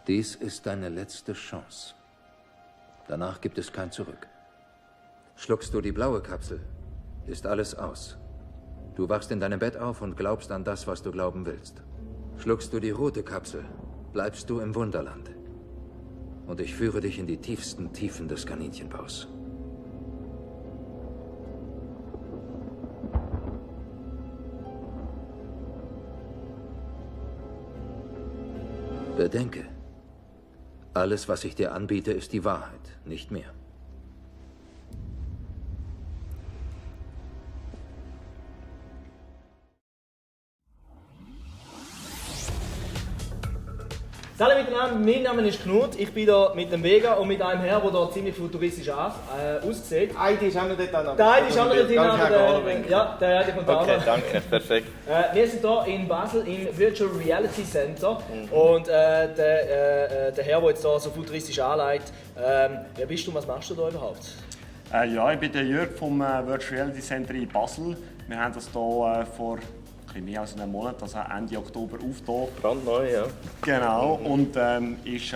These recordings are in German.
Dies ist deine letzte Chance. Danach gibt es kein Zurück. Schluckst du die blaue Kapsel, ist alles aus. Du wachst in deinem Bett auf und glaubst an das, was du glauben willst. Schluckst du die rote Kapsel, bleibst du im Wunderland. Und ich führe dich in die tiefsten Tiefen des Kaninchenbaus. Bedenke, alles, was ich dir anbiete, ist die Wahrheit, nicht mehr. Hallo miteinander, mein Name ist Knut, ich bin hier mit dem Vega und mit einem Herr, der hier ziemlich futuristisch aussieht. Heidi ist auch noch dort an. Der Heidi ist auch noch dort an. Ja, der Heidi kommt auch noch. Okay, danke, perfekt. Wir sind hier in Basel im Virtual Reality Center und der Herr, der jetzt hier so futuristisch anlegt, wer bist du, was machst du da überhaupt? Ja, ich bin der Jörg vom Virtual Reality Center in Basel. Wir haben das hier vor mehr als einem Monat, also Ende Oktober, aufgetan. Brandneu, ja. Genau, und ist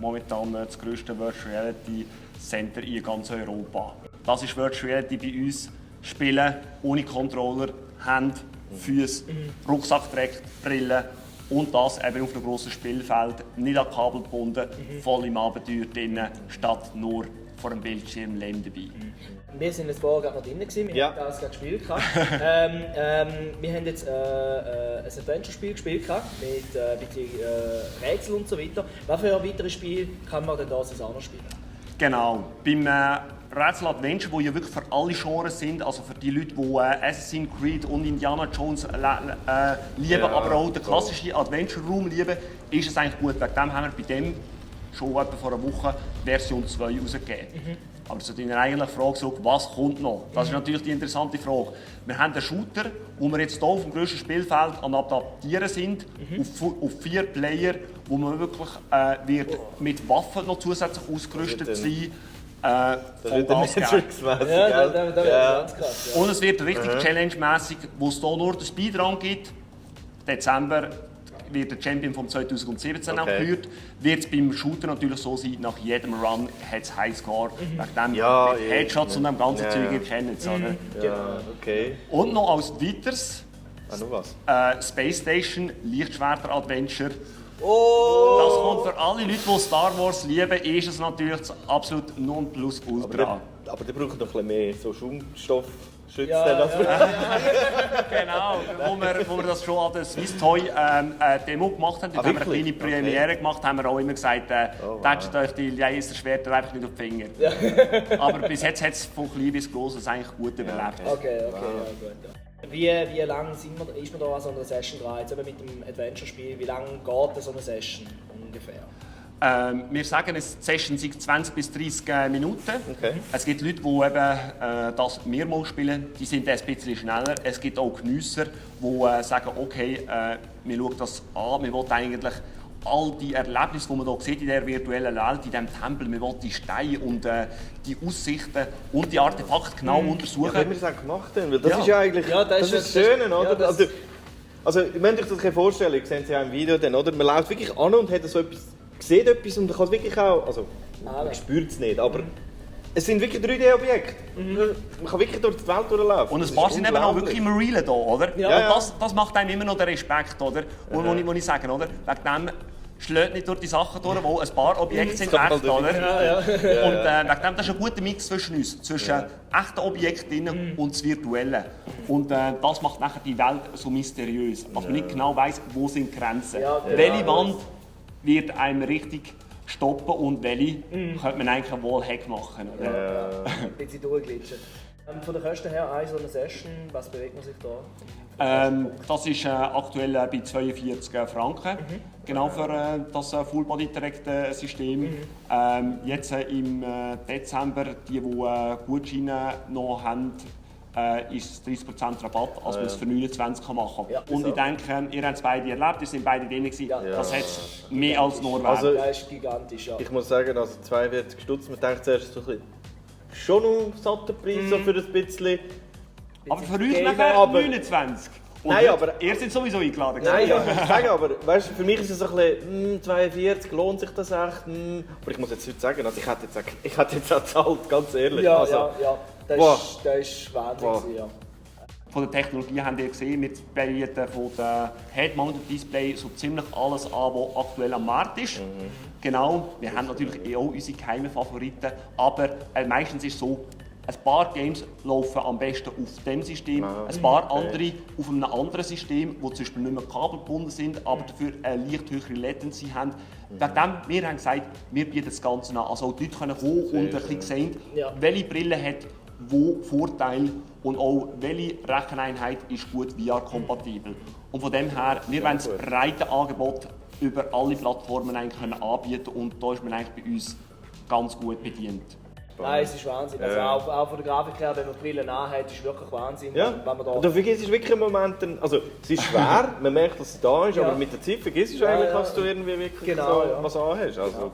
momentan das grösste Virtual Reality Center in ganz Europa. Das ist Virtual Reality bei uns. Spielen ohne Controller, Hände, Füße, Rucksack trägt, Brille und das eben auf einem grossen Spielfeld, nicht an Kabel gebunden, voll im Abenteuer drin, statt nur vor dem Bildschirm Leben dabei. Wir sind jetzt vorher gerade noch drin, wir haben das gerade gespielt. Wir haben jetzt ein Adventure-Spiel gespielt mit Rätsel und so weiter. Was für weitere Spiele kann man denn da auch noch spielen? Genau, beim Rätsel Adventure, wo ja wirklich für alle Genres sind, also für die Leute, die Assassin's Creed und Indiana Jones lieben, aber auch den klassischen Adventure-Raum lieben, ist es eigentlich gut. Wegen dem haben wir bei dem schon etwa vor einer Woche Version 2 rausgegeben. Aber zu deiner eigentlichen Frage, so, was kommt noch? Das ist natürlich die interessante Frage. Wir haben einen Shooter, wo wir jetzt hier auf dem grössten Spielfeld am Adaptieren sind, auf 4 Player, wo man wirklich wird mit Waffen noch zusätzlich ausgerüstet sein. Das wird Matrix-mässig, ganz krass. Ja. Und es wird richtig challenge-mässig, wo es hier nur den Speedrun gibt. Dezember wird der Champion von 2017 auch gehört. Wird es beim Shooter natürlich so sein, nach jedem Run hat es Highscore. Wegen dem mit Headshots und dem ganzen Zeug erkennen. Ja, okay. Und noch als weiteres noch was? Space Station, Lichtschwerter Adventure. Oh! Das kommt für alle Leute, die Star Wars lieben, ist es natürlich das absolut Nonplusultra. Aber die brauchen doch ein bisschen mehr so Schaumstoff. Ja, genau, wo wir das schon an der Swiss Toy Demo gemacht haben. Dort haben wir eine kleine Premiere gemacht, haben wir auch immer gesagt, tätscht euch die Laserschwerter einfach nicht auf die Finger. Ja. Aber bis jetzt hat es von klein bis groß eigentlich gut überlebt. Okay, ja, gut. Wie lange ist man da an so einer Session dran? Jetzt eben mit dem Adventure-Spiel, wie lange geht so eine Session ungefähr? Wir sagen, es Session sind 20 bis 30 Minuten. Okay. Es gibt Leute, die eben, das mehrmals spielen, die sind ein bisschen schneller. Es gibt auch Geniesser, die sagen, okay, wir schauen das an, wir wollen eigentlich all die Erlebnisse, die man hier sieht in der virtuellen Welt, in diesem Tempel, wir wollen die Steine und die Aussichten und die Artefakte genau untersuchen. Ja, wie wir es auch gemacht haben, weil das ist ja eigentlich das ist das Schöne, oder? Ja, also, ihr müsst euch das vorstellen, ihr seht es ja im Video, dann, oder? Man läuft wirklich an und hat so etwas, sieht etwas und man kann es wirklich auch, also man spürt es nicht, aber es sind wirklich 3D-Objekte. Man kann wirklich durch die Welt durchlaufen. Und ein paar sind eben auch wirklich im Realen da, oder? Ja. Und das macht einem immer noch den Respekt, oder? Wo ich sage, oder? Wegen dem schlägt nicht durch die Sachen durch, wo ein paar Objekte sind echt, oder? Ja. Und wegen dem, das ist ein guter Mix zwischen uns, zwischen echten Objekten und das Virtuellen. Und das macht nachher die Welt so mysteriös, dass man nicht genau weiss, wo sind die Grenzen. Welche Wand wird einem richtig stoppen und welche könnte man eigentlich wohl Hack machen. Oder? Ein bisschen durchglitschen. Von der Kosten her, so eine Session, was bewegt man sich da? Das ist aktuell bei 42 Franken, genau für das Full-Body-Direct-System. Jetzt im Dezember, die Gutscheine noch haben, ist 30% Rabatt, als man es für 29 machen kann. Ja, und ich denke, ihr habt es beide erlebt, ihr seid beide drin gewesen. Das hat es mehr als nur wert. Also, Das ist gigantisch, ja. Ich muss sagen, also 42 Stutz, man denkt zuerst so ein bisschen, schon noch satter Preis so für ein bisschen. Aber für uns nachher 29. Nein, aber... Ihr seid sowieso eingeladen. Nein, ja, ich sage, aber weißt, für mich ist es so ein bisschen, 42, lohnt sich das echt? Aber ich muss jetzt heute sagen, also ich hätte jetzt auch gezahlt, ganz ehrlich. Ja, also, ja. Das ist Wahnsinn, ja. Von der Technologie haben ihr gesehen, wir bieten von dem Head-Mounted Display so ziemlich alles an, was aktuell am Markt ist. Genau, wir haben natürlich auch unsere geheimen Favoriten, aber meistens ist es so, ein paar Games laufen am besten auf dem System, ein paar andere auf einem anderen System, wo zum Beispiel nicht mehr kabelgebunden sind, aber dafür eine leicht höhere Latency haben. Wegen dem, wir haben gesagt, wir bieten das Ganze an. Also auch die Leute können kommen und ein bisschen sehen, welche Brille hat wo Vorteil und auch welche Recheneinheit ist gut VR-kompatibel. Und von dem her, wir wollen das breite Angebot über alle Plattformen eigentlich anbieten und da ist man eigentlich bei uns ganz gut bedient. Nein, es ist Wahnsinn. Also auch von der Grafik her, wenn man die Brille anhat, ist wirklich Wahnsinn. Ja. Wenn man da Und du vergisst wirklich im Moment, also es ist schwer, man merkt, dass es da ist, aber mit der Zeit vergisst du eigentlich, dass du irgendwie wirklich was anhast. Also.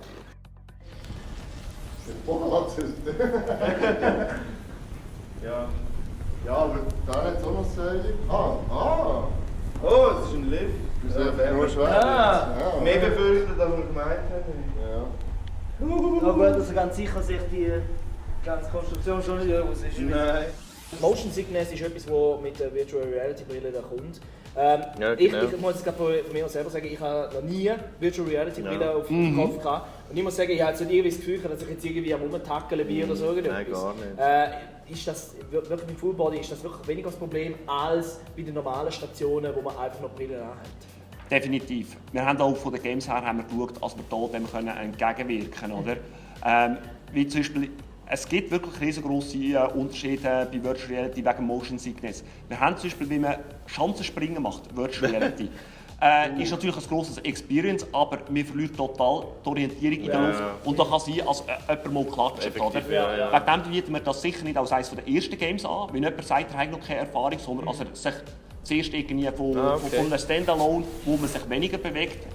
Ja, aber da hat es auch noch Säule. Oh, es ist ein Lift. Das ist nur schwer. Ja. Mehr befürchtet, als wir gemeint haben. Ja. Ja gut, also ganz sicher sich die ganze Konstruktion schon nicht aus ist. Nein. Motion Sickness ist etwas, das mit der Virtual Reality Brille da kommt. Ja, ich genau. muss jetzt gerade von mir selber sagen, ich habe noch nie Virtual Reality Brille auf dem Kopf gehabt. Und ich muss sagen, ich habe jetzt nicht irgendwie das Gefühl, dass ich jetzt irgendwie am Rumtackeln bin oder so irgendetwas. Nein, gar nicht. Ist das wirklich mit Full Body ist das wirklich weniger das Problem als bei den normalen Stationen, wo man einfach noch Brillen anhat? Definitiv. Wir haben auch von den Games her haben wir geschaut, dass wir da dem entgegenwirken können. Oder? Wie zum Beispiel, es gibt wirklich riesengroße Unterschiede bei Virtual Reality wegen Motion Sickness. Wir haben zum Beispiel, wie man Schanzenspringen macht, Virtual Reality. Ist natürlich ein grosses Experience, aber man verliert total die Orientierung in der Luft. Und da kann sein, als jemand mal klatscht. Oder? Wegen dem bieten wir das sicher nicht als eines der ersten Games an. Wenn jemand sagt, er hat noch keine Erfahrung, sondern als er sich zuerst irgendwie von einem Standalone, wo man sich weniger bewegt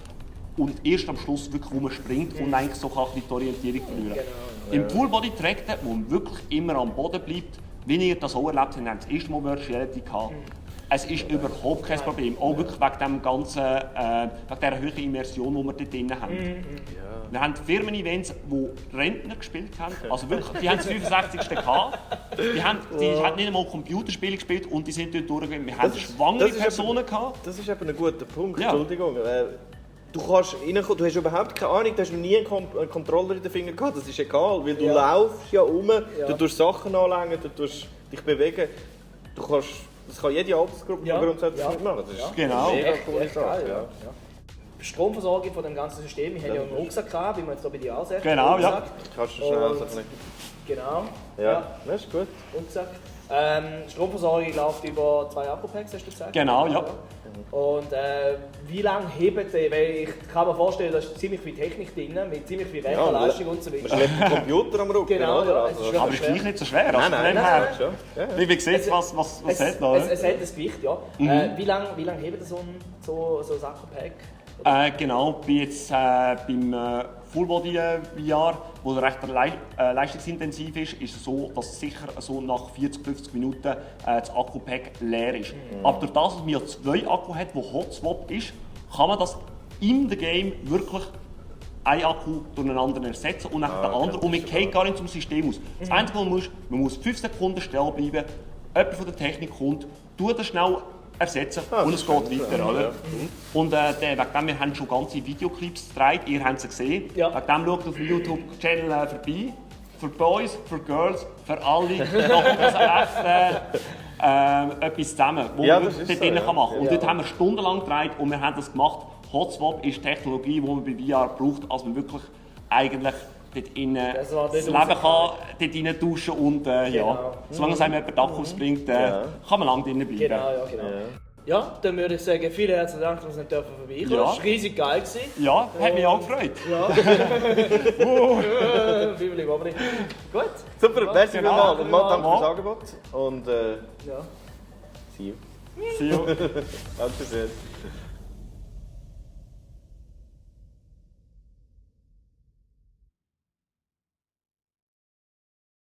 und erst am Schluss wirklich, wo man springt und eigentlich so kann die Orientierung verlieren. Im Full-Body-Trackten, wo man wirklich immer am Boden bleibt, wie ihr das auch erlebt habt, haben wir das erste Mal Virtual Reality gehabt. Es ist überhaupt kein Problem, auch wirklich wegen dem ganzen, wegen dieser hohen Immersion, die wir dort drin haben. Wir haben Firmen-Events, wo Rentner gespielt haben, also wirklich, die haben das 65. gehabt. Die haben nicht einmal Computerspiele gespielt und die sind dort durchgegangen. Wir haben schwangere Personen gehabt. Das ist eben ein guter Punkt, Ja. Entschuldigung. Du kannst reinkommen, du hast überhaupt keine Ahnung, du hast noch nie einen Controller in den Fingern gehabt, das ist egal, weil du laufst ja rum, du tust Sachen anlängen, du tust dich bewegen. Das kann jede Altersgruppe grundsätzlich mitmachen. Das ist Genau. mega Echt coole Sache. geil, ja. Stromversorgung von dem ganzen System. Wir haben ja einen Rucksack gehabt, wie man jetzt hier bei dir auch sagt. Genau, ja. Rucksack. Kannst du schnell so ein bisschen... Genau. Ja, das ist gut. Rucksack. Stromversorgung läuft über 2 Akkupacks, hast du gesagt? Genau, ja. Und wie lange hebt der? Weil ich kann mir vorstellen, da ist ziemlich viel Technik drin, mit ziemlich viel Rechenleistung und so Man weiter. schleppt einen Computer am Rücken, Genau, oder? ja, Also, es ist Aber es ist gleich nicht so schwer. Also nein, von dem her, schon. Ja. wie sieht was Es hat noch? hat das Gewicht, ja. Wie lange hebt so ein Akkupack? Genau, wie jetzt beim Full-Body VR, wo recht leistungsintensiv ist es so, dass sicher so nach 40-50 Minuten das Akku-Pack leer ist. Aber durch das, dass man ja 2 Akku hat, wo Hot Swap ist, kann man das in dem Game wirklich einen Akku durch einen anderen ersetzen und nachher den anderen. Und man geht gar nicht zum System aus. Das Einzige, was man muss 5 Sekunden still bleiben, jemand von der Technik kommt, tut das schnell ersetzen und es geht weiter. Oder? Und wegen dem, wir haben schon ganze Videoclips gedreht, ihr habt sie gesehen. Ja. Wegen dem schaut auf dem YouTube-Channel vorbei. Für Boys, für Girls, für alle. Da kommt also echt etwas zusammen, was man wirklich dort drinnen machen kann. Und dort haben wir stundenlang gedreht und wir haben das gemacht. Hotswap ist Technologie, die man bei VR braucht, als man wirklich eigentlich dort innen das Leben kann dort rein tauschen und solange es einem jemand Akkus bringt, kann man lange drinnen bleiben. Genau, ja, genau. Ja, dann würde ich sagen, vielen herzlichen Dank, dass wir nicht vorbeikommen. Ja. Das war riesig geil. Ja, hat mich auch gefreut. Ja. Bibeli, Bobli. Gut. Super, merci Genau. vielmals und mal danke fürs Angebot. Und Ja. see you. See you. Danke sehr.